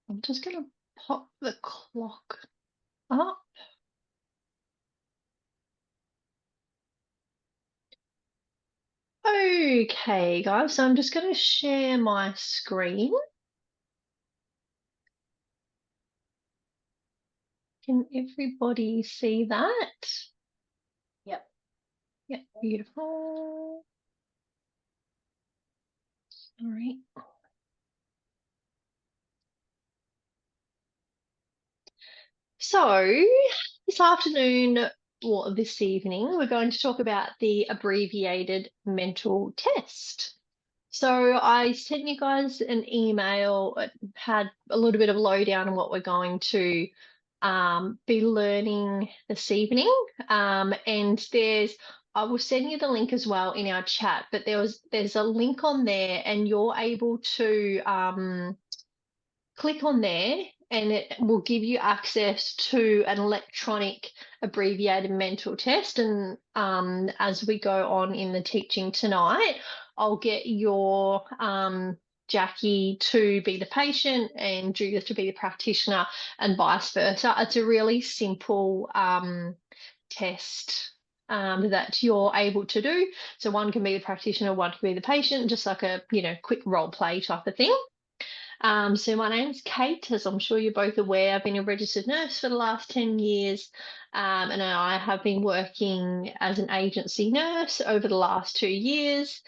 I'm just going to pop the clock up. Okay, guys, so I'm just going to share my screen. Can everybody see that? Yep. Yep, beautiful. All right. So this afternoon or this evening, we're going to talk about the abbreviated mental test. So I sent you guys an email, it had a little bit of lowdown on what we're going to be learning this evening. And I will send you the link as well in our chat, but there's a link on there and you're able to click on there and it will give you access to an electronic abbreviated mental test. And as we go on in the teaching tonight, I'll get your Jackie to be the patient and Judith to be the practitioner and vice versa. It's a really simple test that you're able to do. So one can be the practitioner, one can be the patient, just like a quick role play type of thing. So my name's Kate, as I'm sure you're both aware. I've been a registered nurse for the last 10 years, and I have been working as an agency nurse over the last 2 years,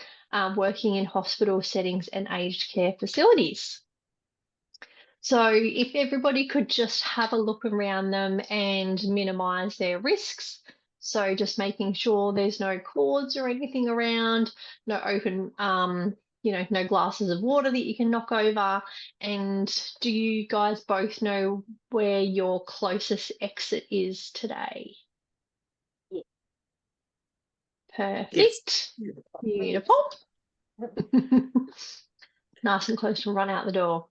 working in hospital settings and aged care facilities. So if everybody could just have a look around them and minimise their risks. So just making sure there's no cords or anything around, no open no glasses of water that you can knock over. And do you guys both know where your closest exit is today? Yeah. Perfect. Yes. Beautiful. Nice and close to run out the door.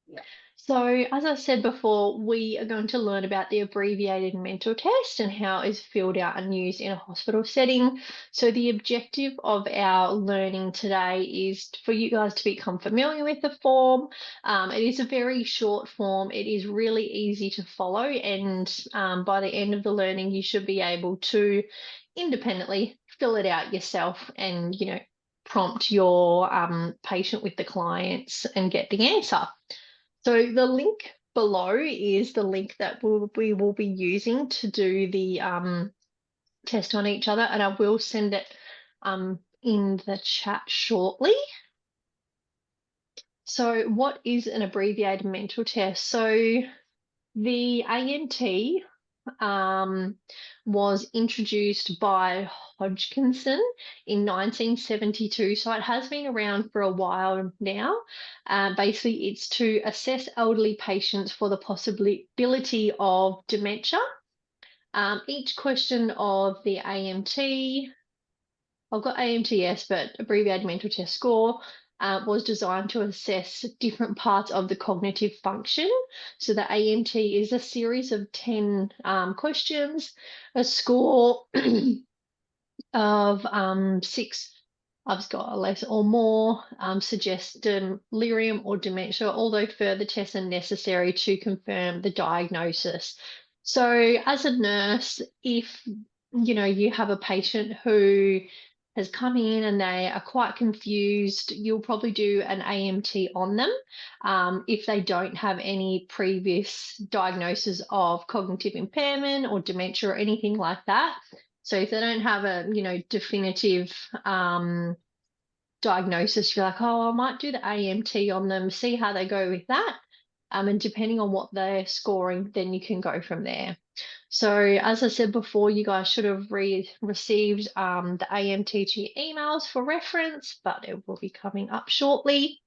Yeah. So, as I said before, we are going to learn about the abbreviated mental test and how it's filled out and used in a hospital setting. So, the objective of our learning today is for you guys to become familiar with the form. It is a very short form. It is really easy to follow, and by the end of the learning, you should be able to independently fill it out yourself and, prompt your patient with the clients and get the answer. So the link below is the link that we will be using to do the test on each other, and I will send it in the chat shortly. So what is an abbreviated mental test? So the AMT was introduced by Hodgkinson in 1972, so it has been around for a while now. Basically, it's to assess elderly patients for the possibility of dementia. Each question of the AMT, I've got AMTS, but abbreviated mental test score, was designed to assess different parts of the cognitive function. So the AMT is a series of 10 questions, a score of 6. I've got less or more, suggests delirium or dementia, although further tests are necessary to confirm the diagnosis. So as a nurse, if you have a patient who has come in and they are quite confused, you'll probably do an AMT on them if they don't have any previous diagnosis of cognitive impairment or dementia or anything like that. So if they don't have a definitive diagnosis, you're like, oh, I might do the AMT on them, see how they go with that. And depending on what they're scoring, then you can go from there. So as I said before, you guys should have received the AMT to your emails for reference, but it will be coming up shortly.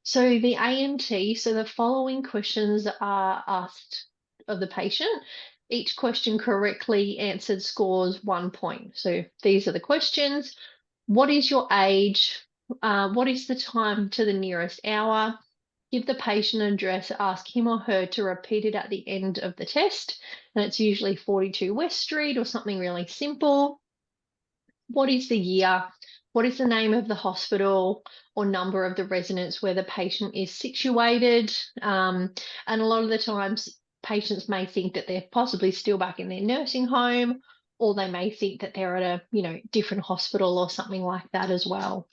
So the AMT, so the following questions are asked of the patient. Each question correctly answered scores 1 point. So these are the questions. What is your age? What is the time to the nearest hour? Give the patient an address, ask him or her to repeat it at the end of the test. And it's usually 42 West Street or something really simple. What is the year? what is the name of the hospital or number of the residence where the patient is situated. And a lot of the times patients may think that they're possibly still back in their nursing home, or they may think that they're at a different hospital or something like that as well.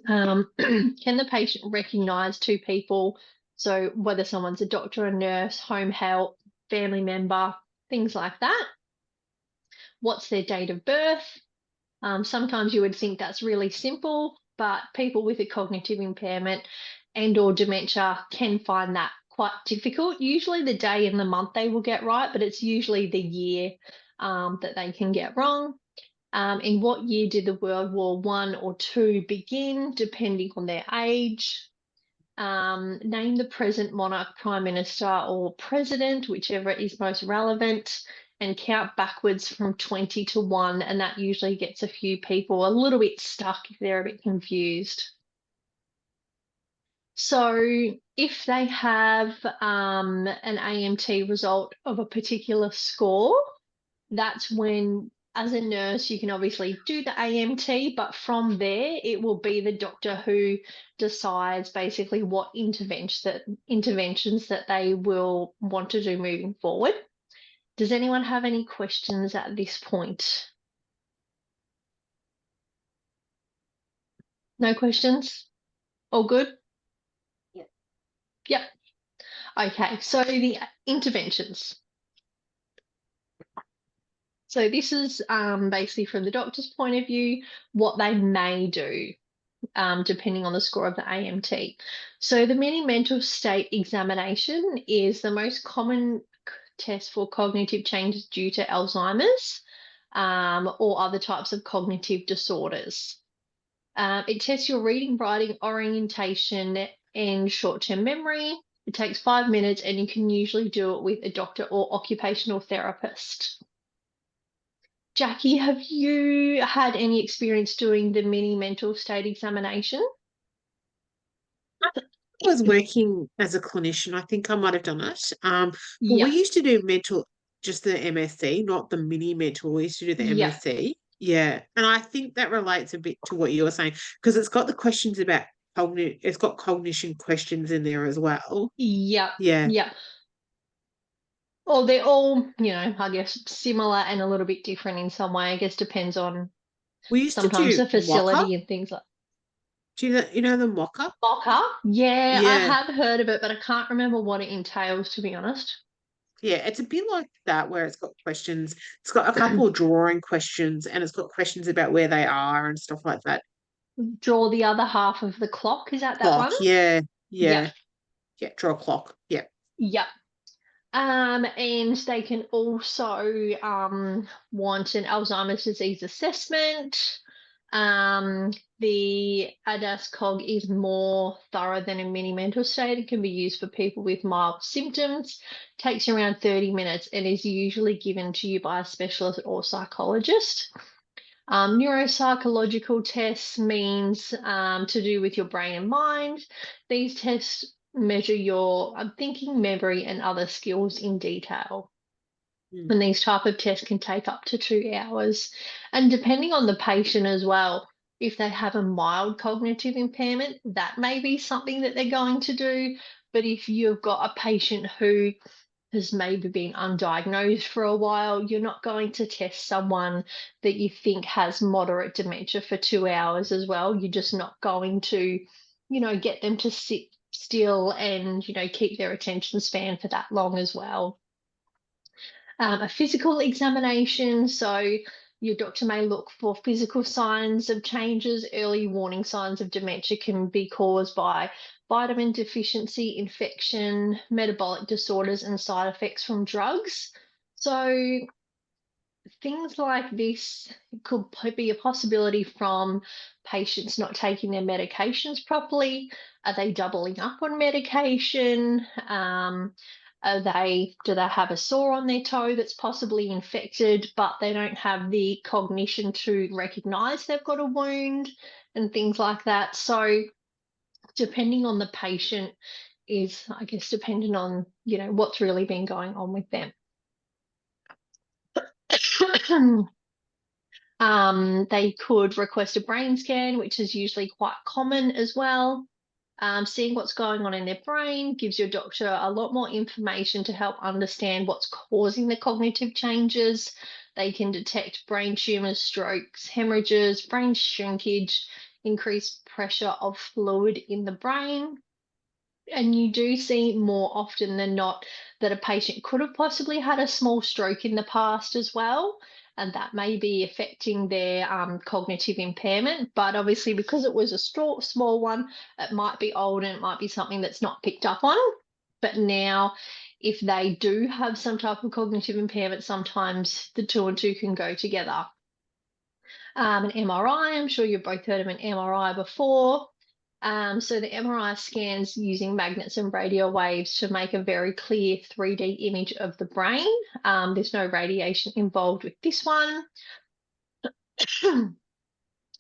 Can the patient recognise two people? So whether someone's a doctor, a nurse, home health, family member, things like that. What's their date of birth? Sometimes you would think that's really simple, but people with a cognitive impairment and or dementia can find that quite difficult. Usually the day and the month they will get right, but it's usually the year that they can get wrong. In what year did the World War I or II begin, depending on their age? Name the present monarch, prime minister, or president, whichever is most relevant, and count backwards from 20 to 1, and that usually gets a few people a little bit stuck if they're a bit confused. So if they have an AMT result of a particular score, that's when, as a nurse, you can obviously do the AMT, but from there it will be the doctor who decides basically what interventions that they will want to do moving forward. Does anyone have any questions at this point? No questions? All good? Yep. Yep. Okay, so the interventions. So this is basically from the doctor's point of view, what they may do, depending on the score of the AMT. So the mini mental state examination is the most common test for cognitive changes due to Alzheimer's or other types of cognitive disorders. It tests your reading, writing, orientation, and short-term memory. It takes 5 minutes, and you can usually do it with a doctor or occupational therapist. Jackie, have you had any experience doing the mini mental state examination? I was working as a clinician. I think I might have done it. But Yeah, we used to do just the MSc, not the mini mental. We used to do the yeah, MSc. Yeah. And I think that relates a bit to what you were saying, because it's got the questions about it's got cognition questions in there as well. yeah, Yeah. yeah. Well, they're all, I guess similar and a little bit different in some way. I guess depends on We used to sometimes do the mocha. facility and things like Do you know the mocha? mocha. Yeah, I Yeah. have heard of it, but I can't remember what it entails, to be honest. Yeah, it's a bit like that where it's got questions. It's got a couple of drawing questions and it's got questions about where they are and stuff like that. Draw the other half of the clock. Is that one? Clock, yeah, Yep, yeah. Yeah, draw a clock. Yeah. yep. And they can also want an Alzheimer's disease assessment. The ADAS-Cog is more thorough than a mini mental state. It can be used for people with mild symptoms. Takes around 30 minutes and is usually given to you by a specialist or psychologist. Neuropsychological tests means to do with your brain and mind. These tests measure your thinking, memory, and other skills in detail. Mm. And these type of tests can take up to 2 hours. And depending on the patient as well, if they have a mild cognitive impairment, that may be something that they're going to do. But if you've got a patient who has maybe been undiagnosed for a while, you're not going to test someone that you think has moderate dementia for 2 hours as well. You're just not going to, get them to sit still and, keep their attention span for that long as well. A physical examination, so your doctor may look for physical signs of changes. Early warning signs of dementia can be caused by vitamin deficiency, infection, metabolic disorders, and side effects from drugs. So things like this could be a possibility from patients not taking their medications properly. Are they doubling up on medication? Do they have a sore on their toe that's possibly infected, but they don't have the cognition to recognize they've got a wound and things like that? So depending on the patient is, I guess, dependent on, what's really been going on with them. They could request a brain scan, which is usually quite common as well. Seeing what's going on in their brain gives your doctor a lot more information to help understand what's causing the cognitive changes. They can detect brain tumors, strokes, hemorrhages, brain shrinkage, increased pressure of fluid in the brain. And you do see more often than not that a patient could have possibly had a small stroke in the past as well, and that may be affecting their cognitive impairment. But obviously, because it was a small one, it might be old and it might be something that's not picked up on. But now, if they do have some type of cognitive impairment, sometimes the two and two can go together. An MRI, I'm sure you've both heard of an MRI before. So the MRI scans using magnets and radio waves to make a very clear 3D image of the brain. There's no radiation involved with this one.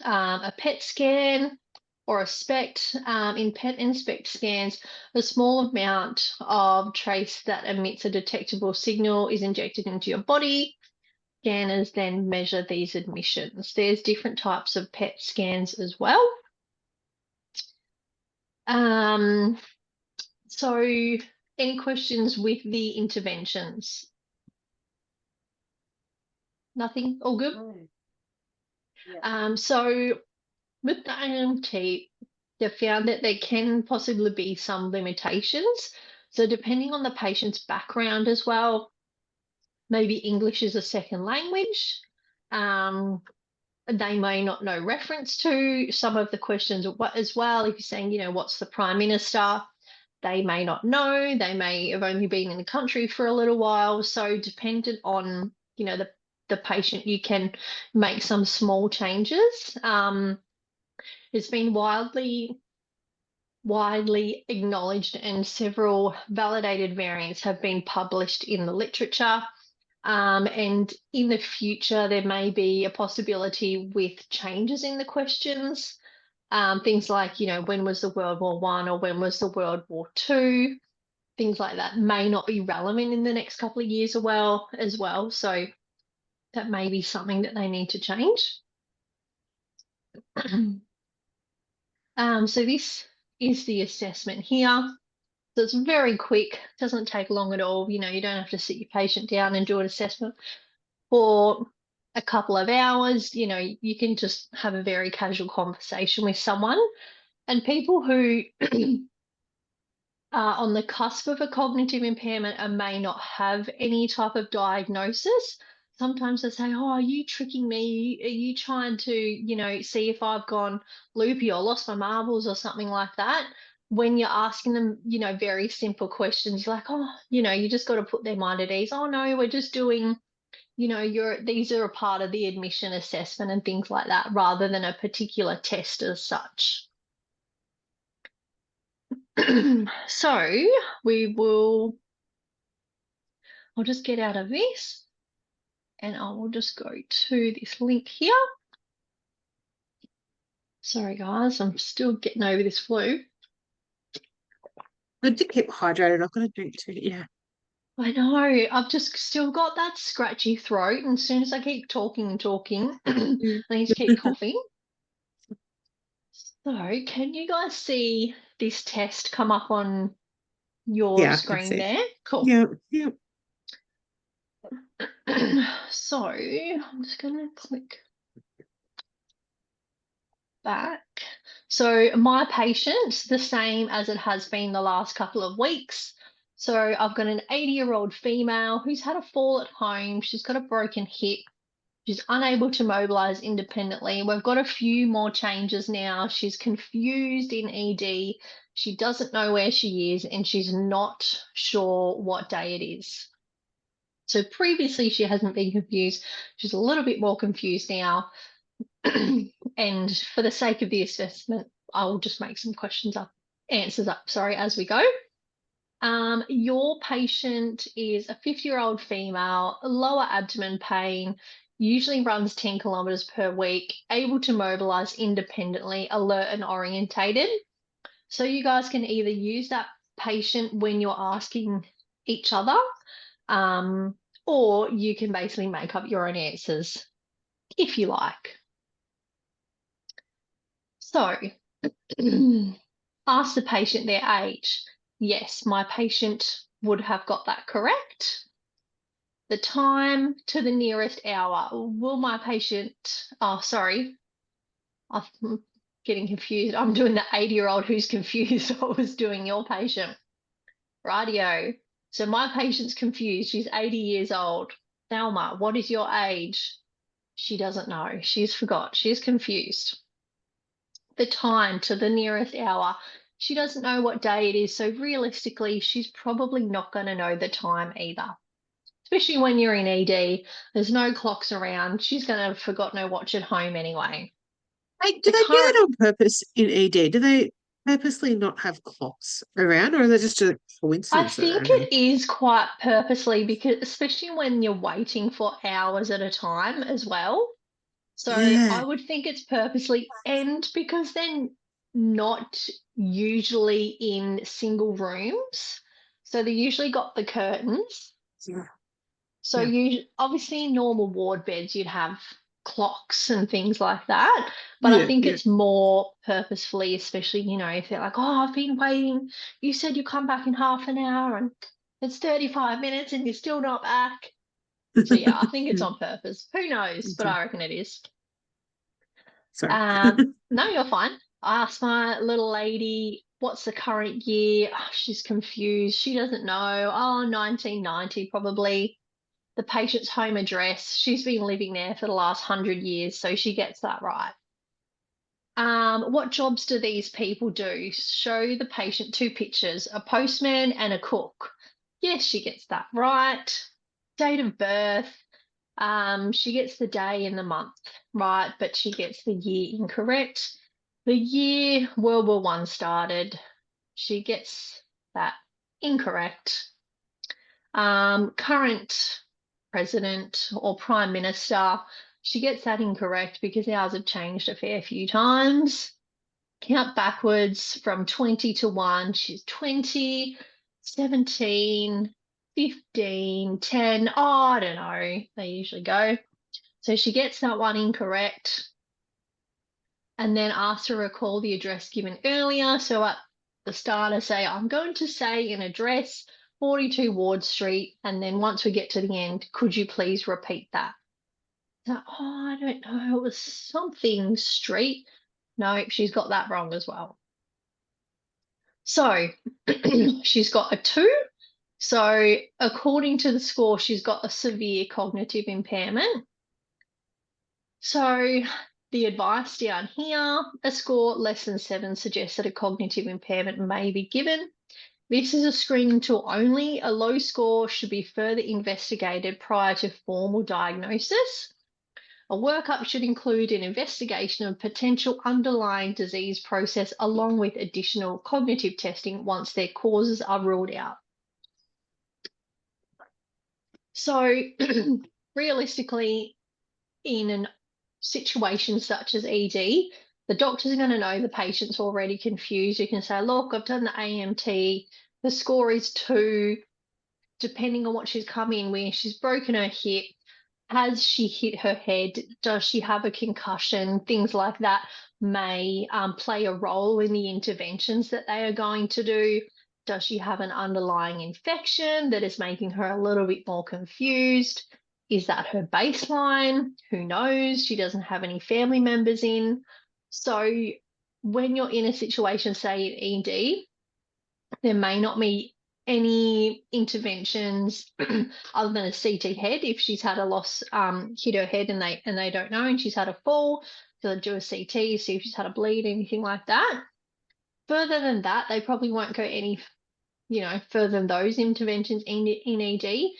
A PET scan or a SPECT. In PET and SPECT scans, a small amount of trace that emits a detectable signal is injected into your body. Scanners then measure these emissions. There's different types of PET scans as well. So any questions with the interventions? Nothing? All good? Yeah. So with the AMT, they've found that there can possibly be some limitations. So depending on the patient's background as well, maybe English is a second language. They may not know reference to some of the questions as well. If you're saying, you know, what's the Prime Minister? They may not know. They may have only been in the country for a little while. So dependent on, you know, the patient, you can make some small changes. It's been widely acknowledged and several validated variants have been published in the literature. And in the future, there may be a possibility with changes in the questions. Things like, you know, when was the World War I or when was the World War II? Things like that may not be relevant in the next couple of years as well. So that may be something that they need to change. So this is the assessment here. So it's very quick, doesn't take long at all. You know, you don't have to sit your patient down and do an assessment for a couple of hours. You know, you can just have a very casual conversation with someone. And people who are on the cusp of a cognitive impairment and may not have any type of diagnosis, sometimes they say, oh, are you tricking me? Are you trying to, you know, see if I've gone loopy or lost my marbles or something like that? When you're asking them, you know, very simple questions, you're like, oh, you know, you just got to put their mind at ease. Oh, no, we're just doing, you know, these are a part of the admission assessment and things like that, rather than a particular test as such. So I'll just get out of this and I will just go to this link here. Sorry guys, I'm still getting over this flu. Good to keep hydrated. I've got to drink too. Yeah. I know, I've just still got that scratchy throat, and as soon as I keep talking, I need to keep coughing. So can you guys see this test come up on your screen there? Cool. Yeah, yeah. So I'm just going to click back. So my patient, the same as it has been the last couple of weeks. So I've got an 80-year-old female who's had a fall at home. She's got a broken hip. She's unable to mobilize independently. We've got a few more changes now. She's confused in ED. She doesn't know where she is, and she's not sure what day it is. So previously she hasn't been confused. She's a little bit more confused now. And for the sake of the assessment, I'll just make some answers up, as we go. Your patient is a 50-year-old female, lower abdomen pain, usually runs 10 kilometers per week, able to mobilize independently, alert and orientated. So you guys can either use that patient when you're asking each other, or you can basically make up your own answers. if you like. So, ask the patient their age. Yes, my patient would have got that correct. The time to the nearest hour. Will my patient, oh, sorry, I'm getting confused. I'm doing the 80-year-old who's confused. I was doing your patient. Rightio. So my patient's confused. She's 80 years old. Thelma, what is your age? She doesn't know. She's forgot. She's confused. The time to the nearest hour. She doesn't know what day it is. So realistically, she's probably not going to know the time either. Especially when you're in ED, there's no clocks around. She's going to have forgotten her watch at home anyway. Hey, do The they do current- that on purpose in ED? Do they purposely not have clocks around, or is it just a I coincidence that they think don't have? it is quite purposely, because especially when you're waiting for hours at a time as well. So I Yeah. would think it's purposely, and because they're not usually in single rooms, so they usually got the curtains. Yeah. So Yeah. you obviously in normal ward beds you'd have clocks and things like that, but I think Yeah. it's more purposefully, especially, you know, if they're like, oh, I've been waiting, you said you come back in half an hour and it's 35 minutes and you're still not back. So yeah, I think it's on purpose. Who knows? But Okay. I reckon it is. Sorry. No, you're fine. I asked my little lady, what's the current year? Oh, she's confused. She doesn't know. Oh, 1990 probably. The patient's home address. She's been living there for the last 100 years, so she gets that right. What jobs do these people do? Show the patient 2 pictures, a postman and a cook. Yes, she gets that right. Date of birth. She gets the day and the month right, but she gets the year incorrect. The year World War I started, she gets that incorrect. Current president or prime minister, she gets that incorrect because ours have changed a fair few times. Count backwards from 20 to 1. She's 20, 17, 15, 10. Oh, I don't know. They usually go. So she gets that one incorrect. And then ask to recall the address given earlier. So at the start, I say, I'm going to say an address, 42 Ward Street. And then once we get to the end, could you please repeat that? So, oh, I don't know. It was something street. No, she's got that wrong as well. So she's got a 2. So according to the score, she's got a severe cognitive impairment. So the advice down here, a score less than 7 suggests that a cognitive impairment may be given. This is a screening tool only. A low score should be further investigated prior to formal diagnosis. A workup should include an investigation of potential underlying disease process along with additional cognitive testing once their causes are ruled out. So realistically, in a situation such as ED, the doctors are going to know the patient's already confused. You can say, look, I've done the AMT, the score is 2, depending on what she's come in with. She's broken her hip. Has she hit her head? Does she have a concussion? Things like that may play a role in the interventions that they are going to do. Does she have an underlying infection that is making her a little bit more confused? Is that her baseline? Who knows? She doesn't have any family members in. So when you're in a situation, say in ED, there may not be any interventions other than a CT head. If she's had a loss, hit her head and they don't know, and she's had a fall, they'll do a CT, see if she's had a bleed, anything like that. Further than that, they probably won't go any, further than those interventions in ED.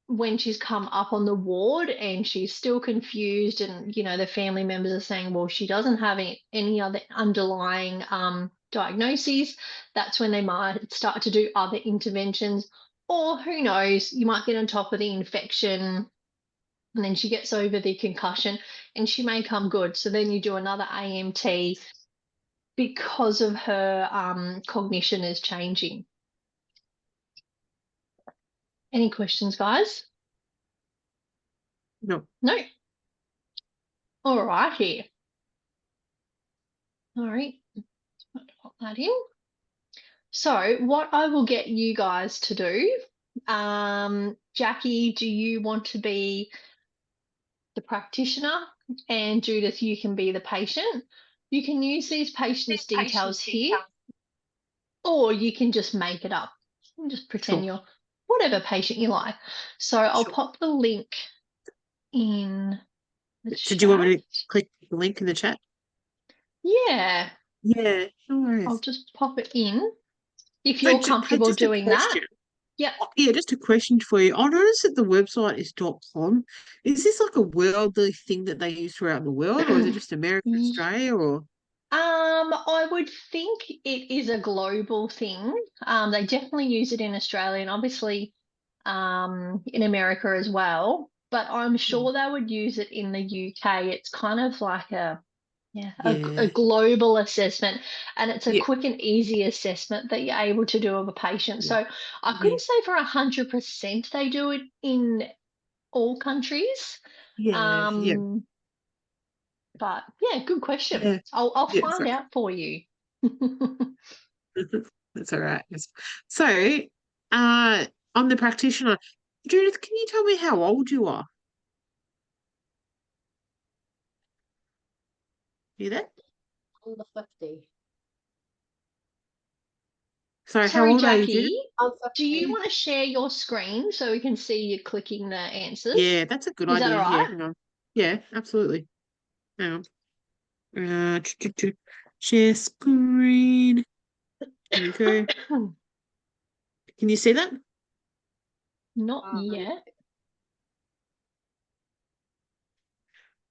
When she's come up on the ward and she's still confused, and the family members are saying, well, she doesn't have any other underlying diagnoses, that's when they might start to do other interventions. Or who knows, you might get on top of the infection and then she gets over the concussion and she may come good. So then you do another AMT because of her cognition is changing. Any questions, guys? No. No. All righty. All right. Pop that in. So what I will get you guys to do, Jackie, do you want to be the practitioner? And Judith, you can be the patient. You can use these patients' details here, or you can just make it up and just pretend Sure. you're whatever patient you like. So I'll Sure. pop the link in the So do you want me to chat. click the link in the chat? Yeah, Yeah, no worries. I'll just pop it in if So you're hey, comfortable just a doing that. question. Yep. Yeah, just a question for you. I noticed that the website is .com. Is this like a worldly thing that they use throughout the world, or is it just America, Australia, or? I would think it is a global thing. They definitely use it in Australia and obviously in America as well. But I'm sure they would use it in the UK. It's kind of like a Yeah. global assessment, and it's a Yeah. quick and easy assessment that you're able to do of a patient. So I Yeah. couldn't say for 100% they do it in all countries. Yeah. Yeah. But yeah, good question. Yeah. I'll Yeah. find out for you. That's all right. So, I'm the practitioner. Judith, can you tell me how old you are? You there? Under 50. So, how Sorry, old are you, Judith? Jackie, I'm do you 50. want to share your screen so we can see you clicking the answers? Yeah, that's a good Is that idea. all Yeah, right? hang on. Yeah, absolutely. Hang on. Share screen. There we go. Can you see that? Not yet.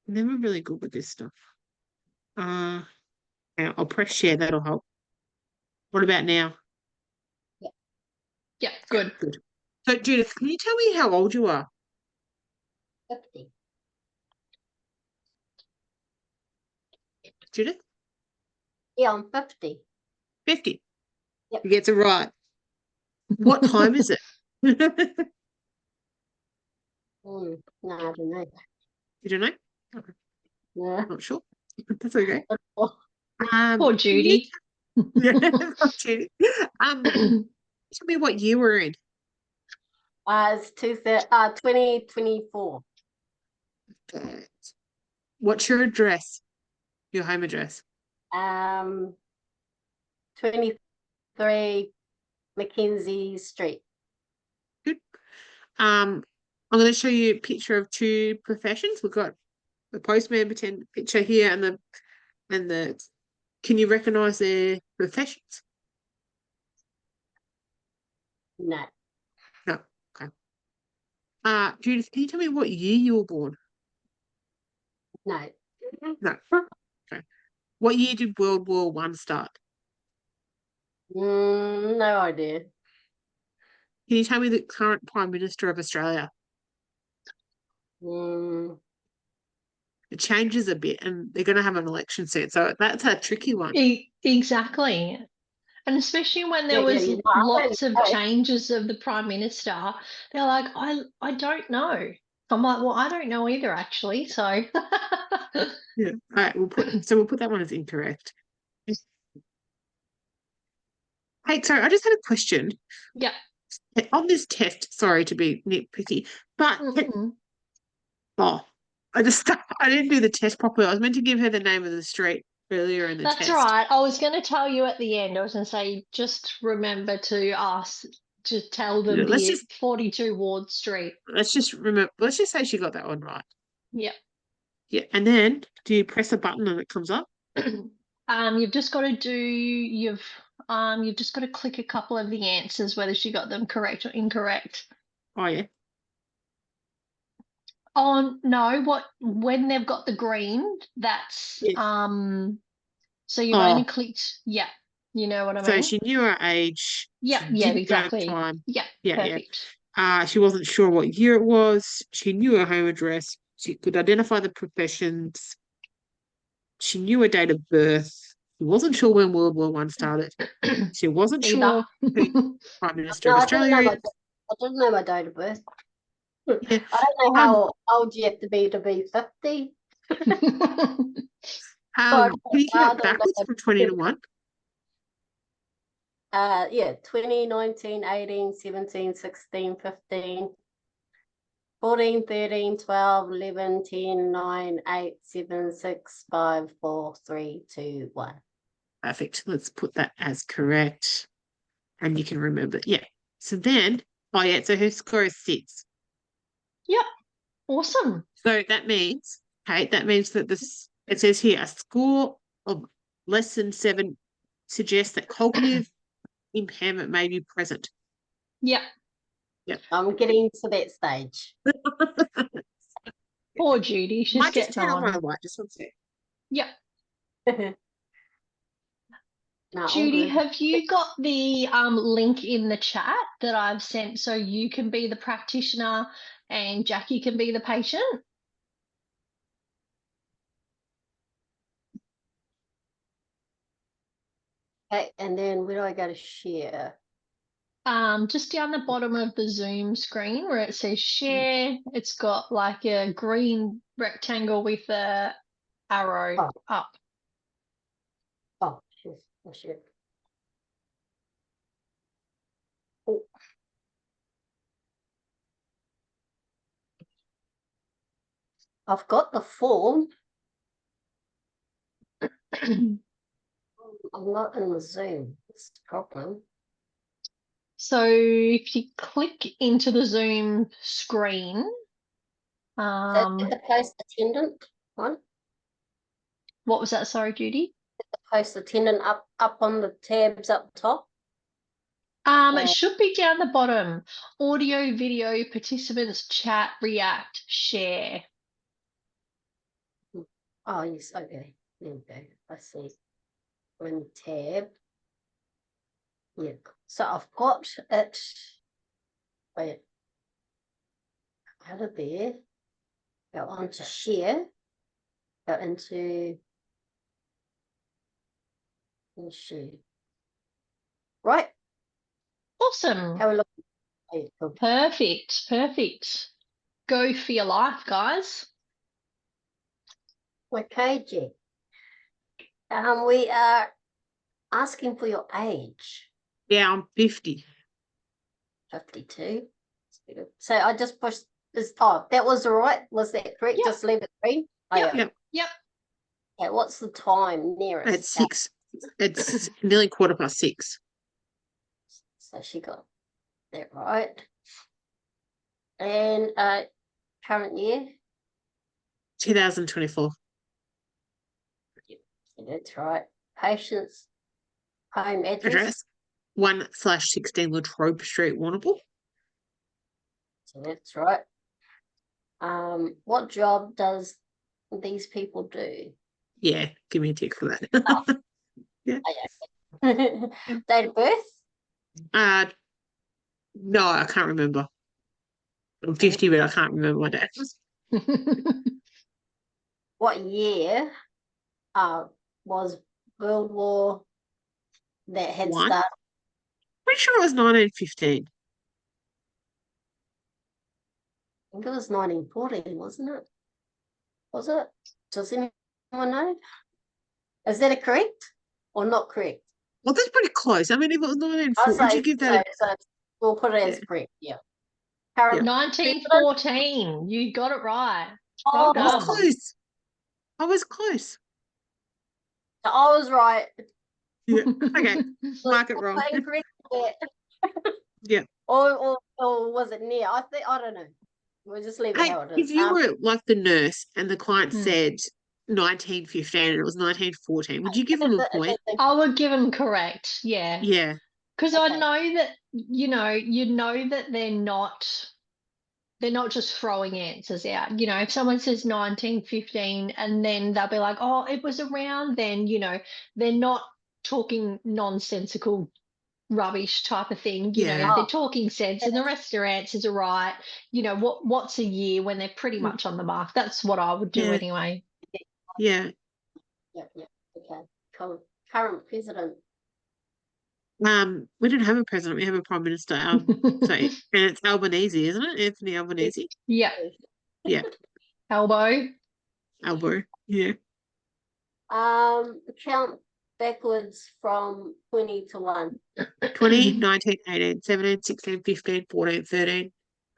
I'm never really good with this stuff. Yeah, I'll press share. That'll help. What about now? Yeah, good. Good. So, Judith, can you tell me how old you are? 50. Judith? Yeah, I'm 50. 50. Yep. You get it right. What time is it? You No, I don't know. don't know? Okay, No. not sure. That's okay. Poor Can Judy. Yeah, not Judy. Tell me what year we're in. It's 2024. What's your address? Your home address? 23 Mackenzie Street. Good. I'm going to show you a picture of two professions. We've got the postman pretend picture here and the. Can you recognise their professions? No. No. Okay. Judith, can you tell me what year you were born? No. No. Okay. What year did World War One start? No idea. Can you tell me the current Prime Minister of Australia? It changes a bit, and they're going to have an election soon, so that's a tricky one. Exactly. And especially when there was lots of changes of the Prime Minister, they're like, I don't know. I'm like, well, I don't know either, actually. So Yeah. All right, we'll put that one as incorrect. Hey, sorry, I just had a question. yeah. On this test, sorry to be nitpicky, but I didn't do the test properly. I was meant to give her the name of the street earlier in the That's test. right. I was going to tell you at the end. I was going to say, just remember to ask, to tell them the 42 Ward Street. Let's just say she got that one right. Yep. Yeah, and then do you press a button and it comes up? You've just got to you've just got to click a couple of the answers, whether she got them correct or incorrect. Oh yeah. Oh no, when they've got the green, that's so you've only clicked, you know what I mean? So she knew her age. Yeah, exactly. Time. Yeah, perfect. She wasn't sure what year it was. She knew her home address. She could identify the professions. She knew her date of birth. She wasn't sure when World War One started. She wasn't sure who Prime Minister of Australia is. I don't know my date of birth. Yeah. I don't know how old you have to be 50. Sorry, Can you I count don't know. backwards from 20 to 1? Yeah, 20, 19, 18, 17, 16, 15, 14, 13, 12, 11, 10, 9, 8, 7, 6, 5, 4, 3, 2, 1. Perfect. Let's put that as correct. And you can remember. Yeah. So then, oh yeah, so her score is 6. Yep. Awesome. So that means, Kate, that means that this, it says here, a score of less than 7 suggests that cognitive impairment may be present. Yep. I'm getting to that stage. Poor Judy. She's Might just getting turn on my on. light, just one sec. Yep. No, all Judy, good. have you got the link in the chat that I've sent so you can be the practitioner and Jackie can be the patient? Okay, and then where do I go to share? Just down the bottom of the Zoom screen where it says share, it's got like a green rectangle with a arrow Oh. up. Oh, shit. Oh, shit. Oh. I've got the form. I'm not in the Zoom. That's the problem. So if you click into the Zoom screen, So the post attendant one, what was that? Sorry, Judy. the post attendant up on the tabs up top. It should be down the bottom. Audio, video, participants, chat, react, share. Oh, yes, okay. There we go. I see. We're in the tab. Yeah. So I've got it. Wait. Out of there. Go on to share. Go into share. Right. Awesome. How we look? Oh, cool. Perfect. Perfect. Go for your life, guys. Okay, Jack. We are asking for your age. Yeah, I'm 50. 52. So I just pushed this. Oh, that was all right. Was that correct? Yep. Just leave it green. Oh, Yep. yeah. Yep. Yep. Okay, what's the time nearest? It's 6. It's nearly 6:15. So she got that right. And current year. 2024. That's right. Patient's home address. Address 1/16 Latrobe Street, Warrnambool. So that's right. What job does these people do? Yeah, give me a tick for that. Oh, yeah. Date of birth? No, I can't remember. I'm 50, but I can't remember my dad. What year was World War that had One? started? Pretty sure it was 1915. I think it was 1914, wasn't it? Was it? Does anyone know? Is that a correct or not correct? Well, that's pretty close. I mean, if it was I'll 1940, would say you give that so we'll put it as Yeah. correct. Yeah. Current. 1914. You got it right. Oh, Well I was done. close. I was close. I was right. Yeah. Okay. Mark it We'll wrong. put incorrect there. Yeah. Or was it near? I don't know. We'll just leave it Hey, how it if is. you were like the nurse and the client Hmm. said 1915 and it was 1914, would you give them a point? I would give them correct. Yeah. Yeah. Because Okay. I know that, you know that they're not just throwing answers out. You know, if someone says 1915 and then they'll be like, oh, it was around then, they're not talking nonsensical rubbish type of thing. You know, Yeah. they're talking sense and the rest of their answers are right. You know, what's a year when they're pretty much on the mark? That's what I would do Yeah. anyway. Yeah. Yeah. Okay. Cool. Current president. We don't have a president, we have a prime minister. So and it's Albanese, isn't it? Anthony Albanese. Yeah. Yeah. Elbow. Elbow. Yeah. Count backwards from 20 to 1. 20, 19, 18, 17, 16, 15, 14, 13,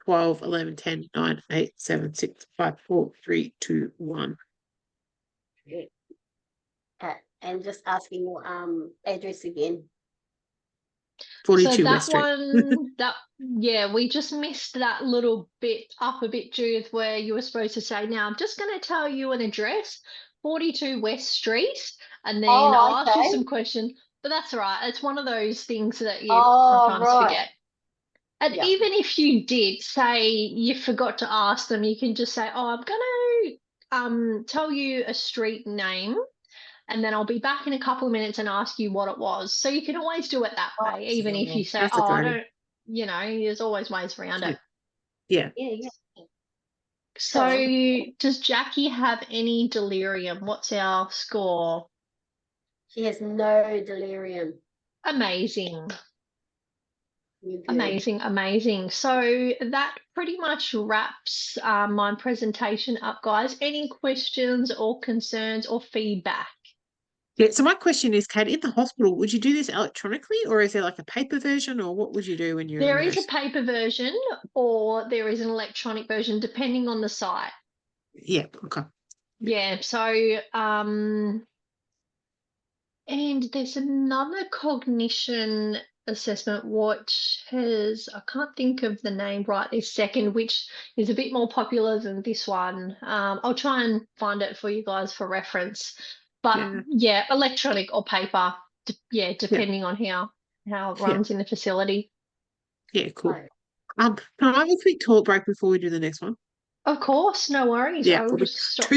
12, 11, 10, 9, 8, 7, 6, 5, 4, 3, 2, 1. And just asking address again. 42 So that West Street. one, yeah, we just missed that little bit up a bit, Judith, where you were supposed to say, now I'm just going to tell you an address, 42 West Street, and then Oh, I'll ask you okay. some questions. But that's all right. It's one of those things that you Oh, sometimes right. forget. And Yeah. even if you did say you forgot to ask them, you can just say, oh, I'm going to tell you a street name, and then I'll be back in a couple of minutes and ask you what it was. So you can always do it that way, even if you say, That's a oh, I good don't, you know, there's always ways around it. Yeah. Yeah. So does Jackie have any delirium? What's our score? She has no delirium. Amazing. You're good. Amazing, amazing. So that pretty much wraps my presentation up, guys. Any questions or concerns or feedback? Yeah. So my question is, Kate, in the hospital, would you do this electronically, or is there like a paper version, or what would you do when you're There a is a nurse? paper version or there is an electronic version, depending on the site. Yeah. Okay. Yeah, so and there's another cognition assessment which has, I can't think of the name right this second, which is a bit more popular than this one. I'll try and find it for you guys for reference. But yeah, electronic or paper, depending on how it runs in the facility. Yeah. Cool. Right. Can I have a quick talk break before we do the next one? Of course, no worries. Yeah. I will just stop